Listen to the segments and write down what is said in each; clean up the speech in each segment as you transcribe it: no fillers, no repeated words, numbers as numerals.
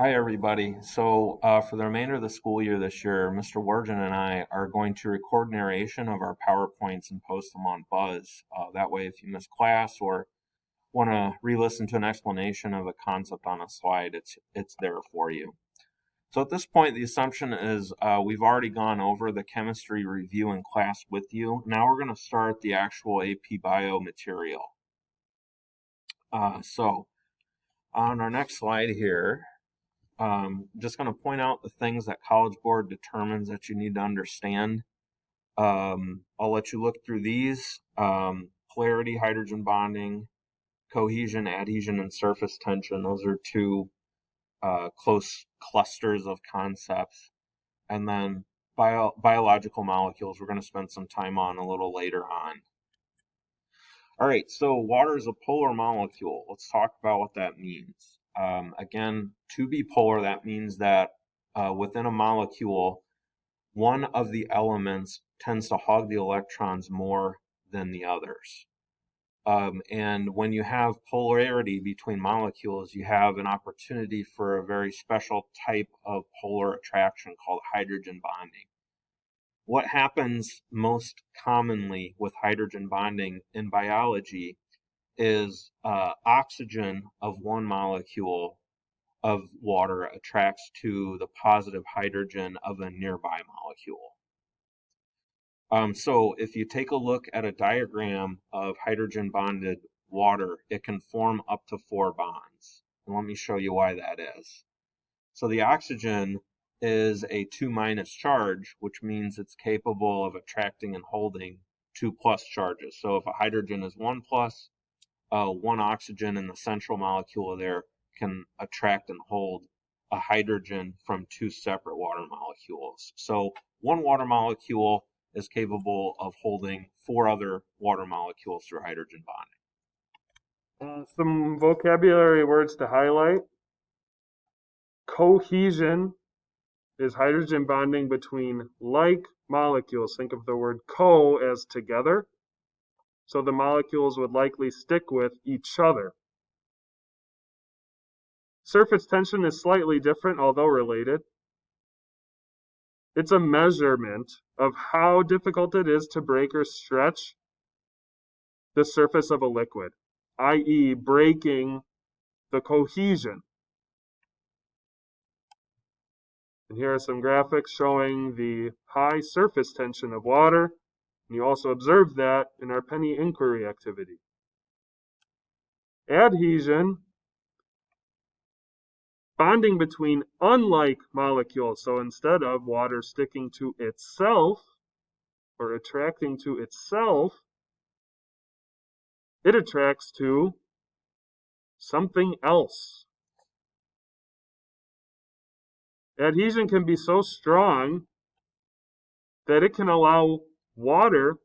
Hi, everybody. For the remainder of the school year this year, Mr. Warden and I are going to record narration of our PowerPoints and post them on Buzz. That way, if you miss class or want to re-listen to an explanation of a concept on a slide, it's there for you. So at this point, the assumption is we've already gone over the chemistry review in class with you. Now we're going to start the actual AP Bio material. On our next slide here, just going to point out the things that College Board determines that you need to understand. I'll let you look through these. Polarity, hydrogen bonding, cohesion, adhesion, and surface tension. Those are two close clusters of concepts. And then biological molecules we're going to spend some time on a little later on. All right, so water is a polar molecule. Let's talk about what that means. Again, to be polar, that means that within a molecule, one of the elements tends to hog the electrons more than the others. And when you have polarity between molecules, you have an opportunity for a very special type of polar attraction called hydrogen bonding. What happens most commonly with hydrogen bonding in biology is oxygen of one molecule of water attracts to the positive hydrogen of a nearby molecule. So if you take a look at a diagram of hydrogen bonded water, it can form up to 4 bonds. And let me show you why that is. So the oxygen is a 2- charge, which means it's capable of attracting and holding 2+ charges. So if a hydrogen is 1+, one oxygen in the central molecule there can attract and hold a hydrogen from 2 separate water molecules. So one water molecule is capable of holding 4 other water molecules through hydrogen bonding. Some vocabulary words to highlight. Cohesion is hydrogen bonding between like molecules. Think of the word co as together. So the molecules would likely stick with each other. Surface tension is slightly different, although related. It's a measurement of how difficult it is to break or stretch the surface of a liquid, i.e., breaking the cohesion. And here are some graphics showing the high surface tension of water. And you also observe that in our penny inquiry activity. Adhesion, bonding between unlike molecules. So instead of water sticking to itself or attracting to itself, it attracts to something else. Adhesion can be so strong that it can allow water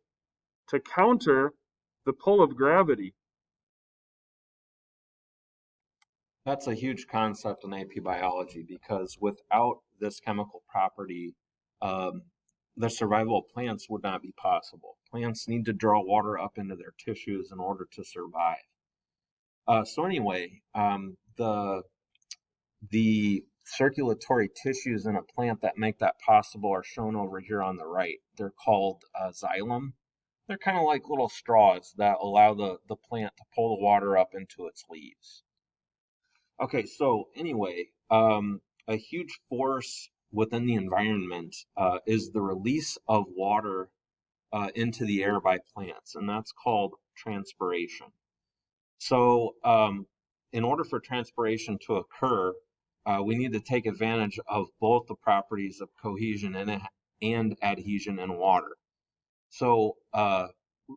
to counter the pull of gravity. That's a huge concept in AP biology because without this chemical property, the survival of plants would not be possible. Plants need to draw water up into their tissues in order to survive. The circulatory tissues in a plant that make that possible are shown over here on the right. They're called xylem. They're kind of like little straws that allow the plant to pull the water up into its leaves. Okay, so anyway, a huge force within the environment is the release of water into the air by plants, and that's called transpiration. So in order for transpiration to occur, we need to take advantage of both the properties of cohesion and adhesion in water. So the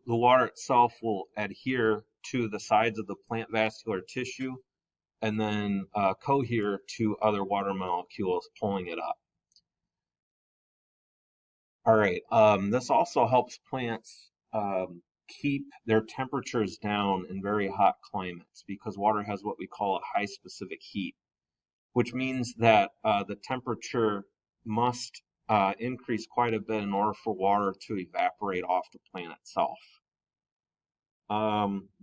water itself will adhere to the sides of the plant vascular tissue and then cohere to other water molecules pulling it up. All right, this also helps plants keep their temperatures down in very hot climates because water has what we call a high specific heat, which means that the temperature must increase quite a bit in order for water to evaporate off the plant itself.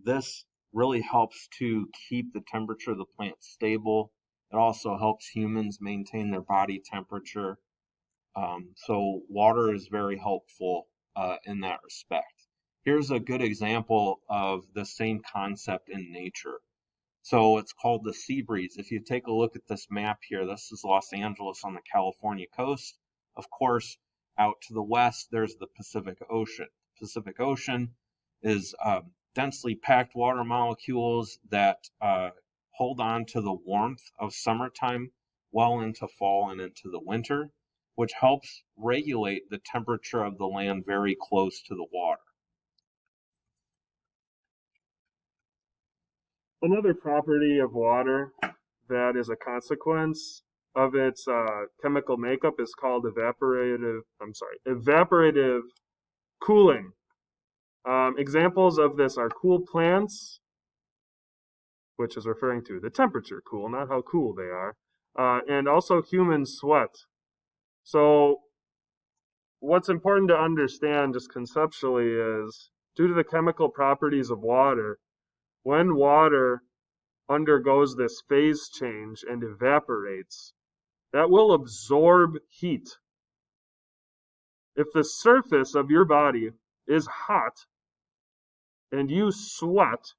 This really helps to keep the temperature of the plant stable It also helps humans maintain their body temperature. So water is very helpful in that respect. Here's a good example of the same concept in nature. So it's called the sea breeze. If you take a look at this map here, this is Los Angeles on the California coast. Of course, out to the west, there's the Pacific Ocean. Pacific Ocean is densely packed water molecules that hold on to the warmth of summertime well into fall and into the winter, which helps regulate the temperature of the land very close to the water. Another property of water that is a consequence of its chemical makeup is called evaporative cooling. Examples of this are cool plants, which is referring to the temperature cool, not how cool they are, and also human sweat. So what's important to understand just conceptually is, due to the chemical properties of water, when water undergoes this phase change and evaporates, that will absorb heat. If the surface of your body is hot and you sweat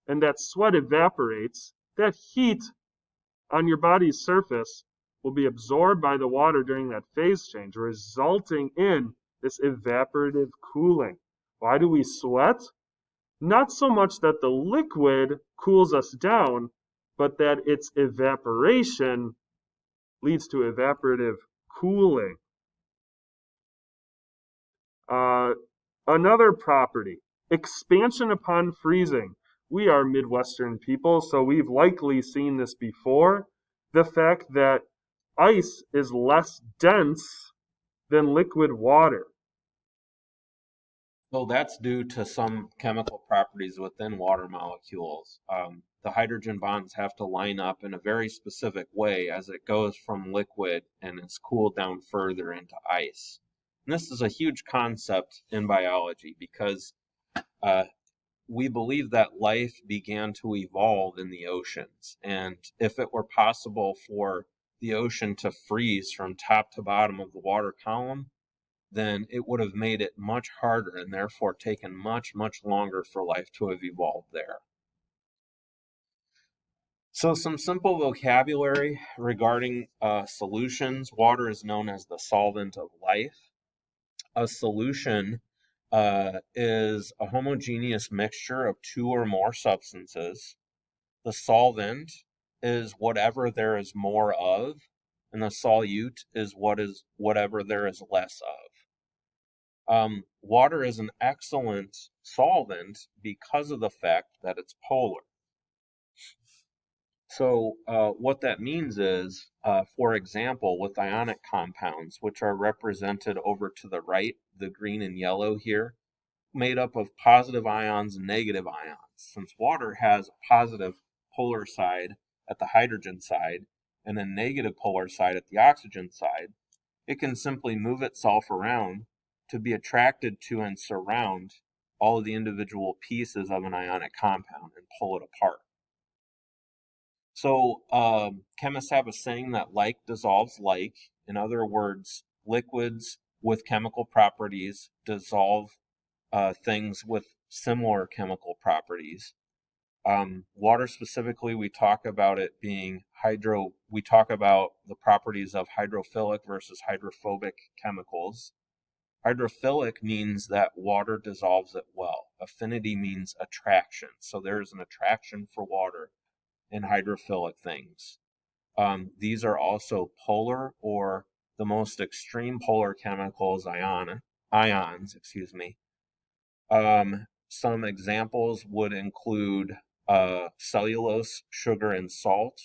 and that sweat evaporates, that heat on your body's surface will be absorbed by the water during that phase change, resulting in this evaporative cooling. Why do we sweat? Not so much that the liquid cools us down, but that its evaporation leads to evaporative cooling. Another property, expansion upon freezing. We are Midwestern people, so we've likely seen this before. The fact that ice is less dense than liquid water. So that's due to some chemical properties within water molecules. The hydrogen bonds have to line up in a very specific way as it goes from liquid and is cooled down further into ice. And this is a huge concept in biology because we believe that life began to evolve in the oceans. And if it were possible for the ocean to freeze from top to bottom of the water column, then it would have made it much harder and therefore taken much, much longer for life to have evolved there. So some simple vocabulary regarding solutions. Water is known as the solvent of life. A solution is a homogeneous mixture of two or more substances. The solvent is whatever there is more of, and the solute is whatever there is less of. Water is an excellent solvent because of the fact that it's polar. So what that means is, for example, with ionic compounds, which are represented over to the right, the green and yellow here, made up of positive ions and negative ions. Since water has a positive polar side at the hydrogen side and a negative polar side at the oxygen side, it can simply move itself around to be attracted to and surround all of the individual pieces of an ionic compound and pull it apart. So chemists have a saying that like dissolves like. In other words, liquids with chemical properties dissolve things with similar chemical properties. Water specifically, we talk about it being we talk about the properties of hydrophilic versus hydrophobic chemicals. Hydrophilic means that water dissolves it well. Affinity means attraction. So there is an attraction for water in hydrophilic things. These are also polar, or the most extreme polar chemicals, ions, excuse me. Some examples would include cellulose, sugar, and salt,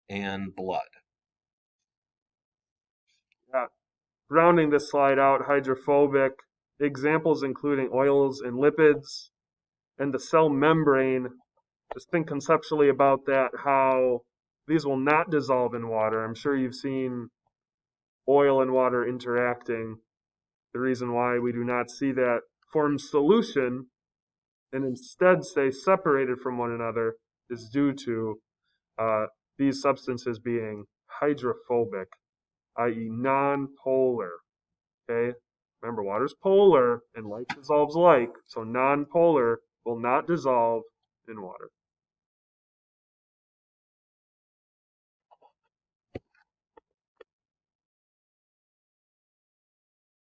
and blood. Rounding this slide out, hydrophobic, examples including oils and lipids, and the cell membrane. Just think conceptually about that, how these will not dissolve in water. I'm sure you've seen oil and water interacting. The reason why we do not see that form solution and instead stay separated from one another is due to these substances being hydrophobic, i.e. non-polar. Okay? Remember, water's polar and like dissolves like, so non-polar will not dissolve in water.